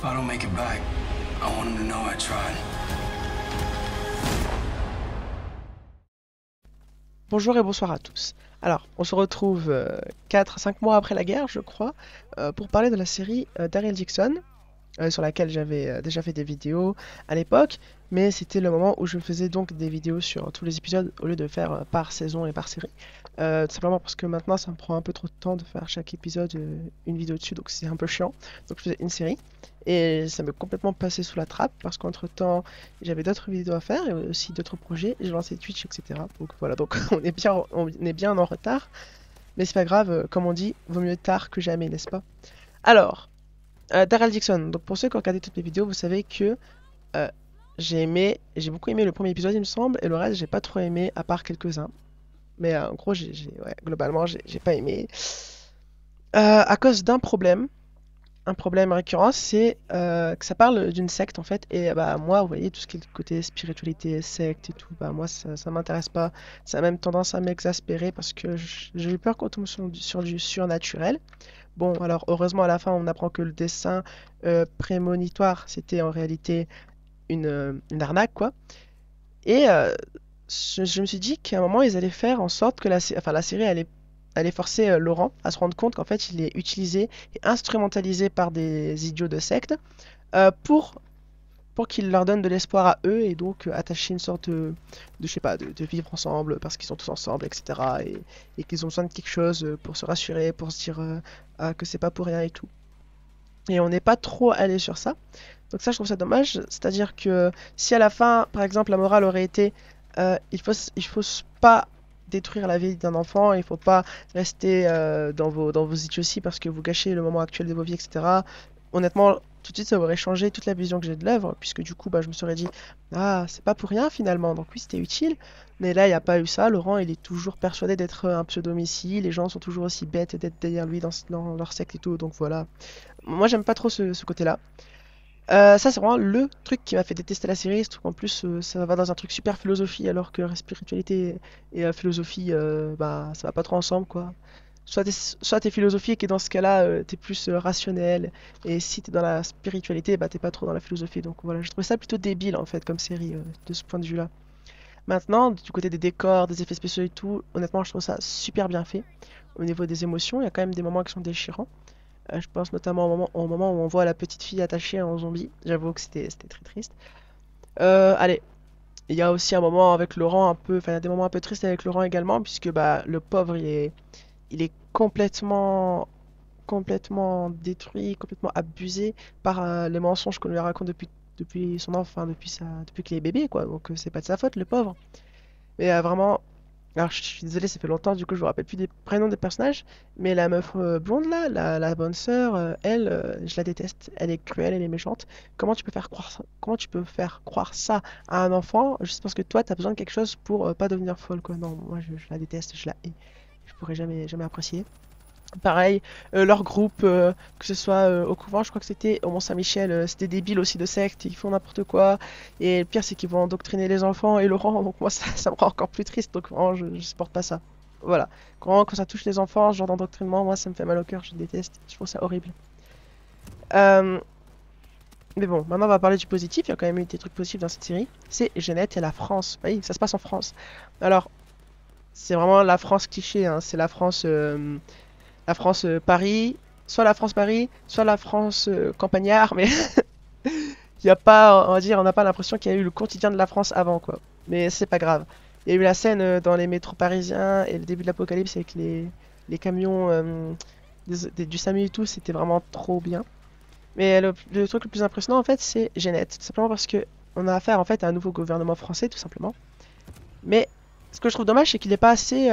I don't make it back, I want him to know I tried. Bonjour et bonsoir à tous. Alors, on se retrouve 4 à 5 mois après la guerre, je crois, pour parler de la série Daryl Dixon, sur laquelle j'avais déjà fait des vidéos à l'époque, mais c'était le moment où je faisais donc des vidéos sur tous les épisodes au lieu de faire par saison et par série. Tout simplement parce que maintenant ça me prend un peu trop de temps de faire chaque épisode une vidéo dessus, donc c'est un peu chiant. Donc je faisais une série et ça m'est complètement passé sous la trappe parce qu'entre temps j'avais d'autres vidéos à faire et aussi d'autres projets. J'ai lancé Twitch, etc. Donc voilà, donc on est bien en retard, mais c'est pas grave, comme on dit, vaut mieux tard que jamais, n'est-ce pas? Alors. Daryl Dixon. Donc pour ceux qui ont regardé toutes mes vidéos, vous savez que euh, j'ai beaucoup aimé le premier épisode, il me semble, et le reste j'ai pas trop aimé, à part quelques-uns. Mais en gros, ouais, globalement, j'ai pas aimé. À cause d'un problème, un problème récurrent, c'est que ça parle d'une secte en fait. Et bah moi, vous voyez, tout ce qui est le côté spiritualité, secte et tout, bah moi ça m'intéresse pas. Ça a même tendance à m'exaspérer parce que j'ai eu peur qu'on tombe sur du surnaturel. Bon, alors heureusement à la fin on apprend que le dessin prémonitoire c'était en réalité une arnaque quoi. Et je me suis dit qu'à un moment ils allaient faire en sorte que la série allait forcer Laurent à se rendre compte qu'en fait il est utilisé et instrumentalisé par des idiots de secte euh, pour, pour qu'il leur donne de l'espoir à eux et donc attacher une sorte je sais pas, de vivre ensemble parce qu'ils sont tous ensemble, etc. Et qu'ils ont besoin de quelque chose pour se rassurer, pour se dire que c'est pas pour rien et tout. Et on n'est pas trop allé sur ça. Donc ça, je trouve ça dommage. C'est-à-dire que si à la fin, par exemple, la morale aurait été il faut pas détruire la vie d'un enfant, il faut pas rester dans vos idioties parce que vous gâchez le moment actuel de vos vies, etc. Honnêtement, tout de suite, ça aurait changé toute la vision que j'ai de l'œuvre, puisque du coup, bah, je me serais dit, ah, c'est pas pour rien finalement, donc oui, c'était utile. Mais là, il n'y a pas eu ça. Laurent, il est toujours persuadé d'être un pseudo-messie. Les gens sont toujours aussi bêtes d'être derrière lui dans leur secte et tout, donc voilà. Moi, j'aime pas trop ce côté-là. Ça, c'est vraiment le truc qui m'a fait détester la série. Surtout qu'en plus, ça va dans un truc super philosophie, alors que spiritualité et philosophie, bah, ça va pas trop ensemble, quoi. Soit t'es philosophique et dans ce cas-là, t'es plus rationnel. Et si t'es dans la spiritualité, bah, t'es pas trop dans la philosophie. Donc voilà, je trouve ça plutôt débile, en fait, comme série, de ce point de vue-là. Maintenant, du côté des décors, des effets spéciaux et tout, honnêtement, je trouve ça super bien fait. Au niveau des émotions, il y a quand même des moments qui sont déchirants. Je pense notamment au moment où on voit la petite fille attachée à un zombie. J'avoue que c'était très triste. Allez, il y a aussi un moment avec Laurent un peu, enfin il y a des moments un peu tristes avec Laurent également, puisque bah le pauvre il est complètement détruit, complètement abusé par les mensonges qu'on lui raconte depuis son enfant, depuis qu'il est bébé quoi. Donc c'est pas de sa faute le pauvre. Mais vraiment, alors, je suis désolé, ça fait longtemps, du coup, je me rappelle plus des prénoms des personnages, mais la meuf blonde là, la bonne sœur, elle, je la déteste. Elle est cruelle, elle est méchante. Comment tu peux faire croire ça à un enfant juste parce que toi, t'as besoin de quelque chose pour pas devenir folle, quoi. Non, moi, je la déteste, je la hais. Je pourrais jamais apprécier. Pareil, leur groupe, que ce soit au couvent, je crois que c'était au Mont-Saint-Michel, c'était débile aussi de secte, ils font n'importe quoi. Et le pire, c'est qu'ils vont endoctriner les enfants et Laurent, donc moi, ça me rend encore plus triste, donc vraiment, je supporte pas ça. Voilà. Quand ça touche les enfants, ce genre d'endoctrinement, moi, ça me fait mal au cœur, je déteste, je trouve ça horrible. Euh, mais bon, maintenant, on va parler du positif, il y a quand même eu des trucs positifs dans cette série. C'est Jeannette et la France. Oui, ça se passe en France. Alors, c'est vraiment la France cliché, hein, c'est la France Paris, soit la France Paris, soit la France campagnard, mais il y a pas, on va dire, on n'a pas l'impression qu'il y a eu le quotidien de la France avant, quoi. Mais c'est pas grave. Il y a eu la scène dans les métros parisiens et le début de l'apocalypse avec les camions du SAMU et tout, c'était vraiment trop bien. Mais le truc le plus impressionnant en fait, c'est Jeannette, tout simplement parce que on a affaire en fait à un nouveau gouvernement français, tout simplement. Mais ce que je trouve dommage, c'est qu'il n'est pas assez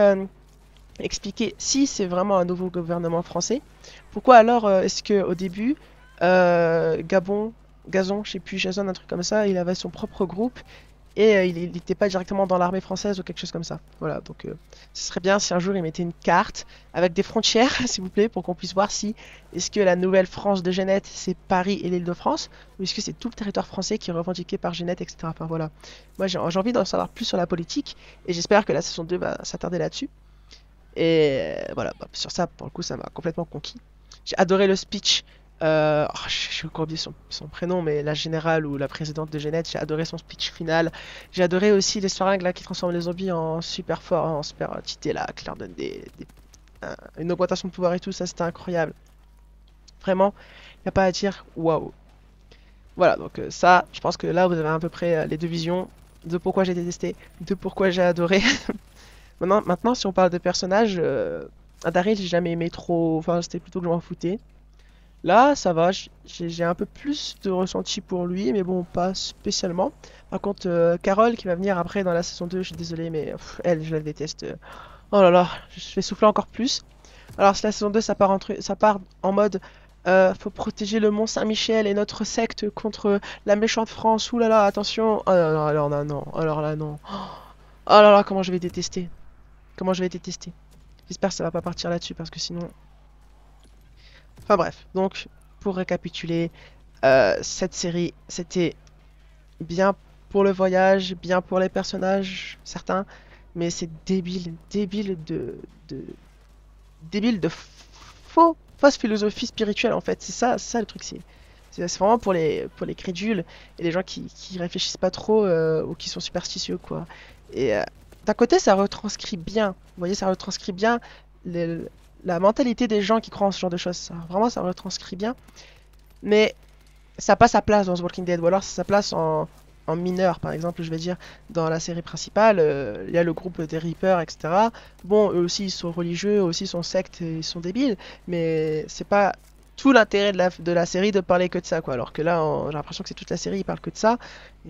expliquer si c'est vraiment un nouveau gouvernement français. Pourquoi alors est-ce que au début, Gazon, je sais plus, Jason, un truc comme ça, il avait son propre groupe et il n'était pas directement dans l'armée française ou quelque chose comme ça. Voilà, donc ce serait bien si un jour il mettait une carte avec des frontières, s'il vous plaît, pour qu'on puisse voir si est-ce que la nouvelle France de Jeannette c'est Paris et l'Île-de-France ou est-ce que c'est tout le territoire français qui est revendiqué par Jeannette, etc. Enfin voilà. Moi j'ai envie d'en savoir plus sur la politique et j'espère que la saison 2 va s'attarder là-dessus. Et voilà, bah, sur ça, pour le coup, ça m'a complètement conquis. J'ai adoré le speech J'ai encore oublié son prénom, mais la générale ou la présidente de Genet, j'ai adoré son speech final. J'ai adoré aussi les seringues là qui transforment les zombies en super forts, en super tités là, qui leur donnent une augmentation de pouvoir et tout, ça c'était incroyable. Vraiment, y a pas à dire, waouh. Voilà, donc ça, je pense que là vous avez à peu près les deux visions de pourquoi j'ai détesté, de pourquoi j'ai adoré. Maintenant, si on parle de personnages, Daryl, j'ai jamais aimé trop, enfin c'était plutôt que je m'en foutais. Là, ça va, j'ai un peu plus de ressenti pour lui, mais bon, pas spécialement. Par contre, Carole qui va venir après dans la saison 2, je suis désolé, mais elle, je la déteste. Oh là là, je vais souffler encore plus. Alors, si la saison 2, ça part en mode faut protéger le Mont Saint-Michel et notre secte contre la méchante France. Ouh là là, attention. Oh là là, alors là, non. Alors là, non. Oh là là, comment je vais détester. Comment je vais détester. J'espère que ça va pas partir là-dessus parce que sinon. Enfin bref, donc pour récapituler, cette série, c'était bien pour le voyage, bien pour les personnages, certains, mais c'est de, débile de fausse philosophie spirituelle en fait. C'est ça le truc, c'est vraiment pour les crédules et les gens qui réfléchissent pas trop ou qui sont superstitieux quoi. Et d'un côté, ça retranscrit bien, vous voyez, ça retranscrit bien le- la mentalité des gens qui croient en ce genre de choses. Vraiment, ça retranscrit bien. Mais ça n'a pas sa place dans The Walking Dead, ou alors ça a sa place en mineur, par exemple, je vais dire, dans la série principale, il y a le groupe des Reapers, etc. Bon, eux aussi ils sont religieux, eux aussi ils sont sectes, et ils sont débiles, mais c'est pas tout l'intérêt de la série de parler que de ça, quoi. Alors que là, j'ai l'impression que c'est toute la série, ils parlent que de ça. Et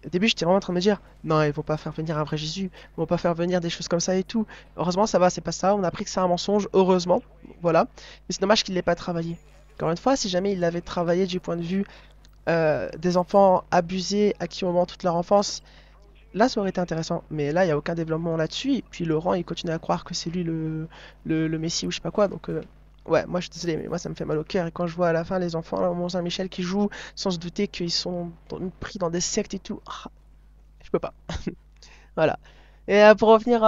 au début, j'étais vraiment en train de me dire, non, ils vont pas faire venir un vrai Jésus, ils vont pas faire venir des choses comme ça et tout. Heureusement, ça va, c'est pas ça, on a appris que c'est un mensonge, heureusement, voilà. Mais c'est dommage qu'il l'ait pas travaillé. Encore une fois, si jamais il l'avait travaillé du point de vue des enfants abusés à qui on ment toute leur enfance, là ça aurait été intéressant. Mais là, il n'y a aucun développement là-dessus. Et puis Laurent, il continue à croire que c'est lui le Messie ou je sais pas quoi. Donc, ouais, moi je suis désolé, mais moi ça me fait mal au cœur. Et quand je vois à la fin les enfants là, au Mont-Saint-Michel qui jouent sans se douter qu'ils sont pris dans des sectes et tout, je peux pas. Voilà. Et pour revenir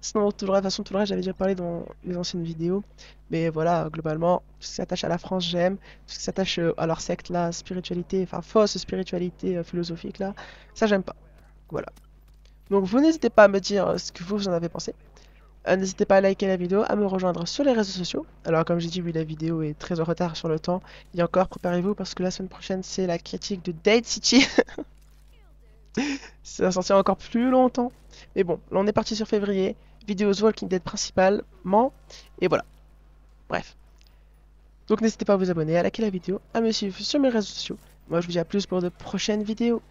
sinon, tout le reste, de toute façon, tout le reste, j'avais déjà parlé dans les anciennes vidéos. Mais voilà, globalement, tout ce qui s'attache à la France, j'aime. Tout ce qui s'attache à leur secte, la spiritualité, enfin, fausse spiritualité philosophique, là, ça, j'aime pas. Voilà. Donc, vous n'hésitez pas à me dire ce que vous en avez pensé. N'hésitez pas à liker la vidéo, à me rejoindre sur les réseaux sociaux. Alors, comme j'ai dit, oui, la vidéo est très en retard sur le temps. Et encore, préparez-vous parce que la semaine prochaine, c'est la critique de Date City. Ça va sortir encore plus longtemps. Mais bon, là on est parti sur février. Vidéo The Walking Dead principalement. Et voilà. Bref. Donc n'hésitez pas à vous abonner, à liker la vidéo, à me suivre sur mes réseaux sociaux. Moi je vous dis à plus pour de prochaines vidéos.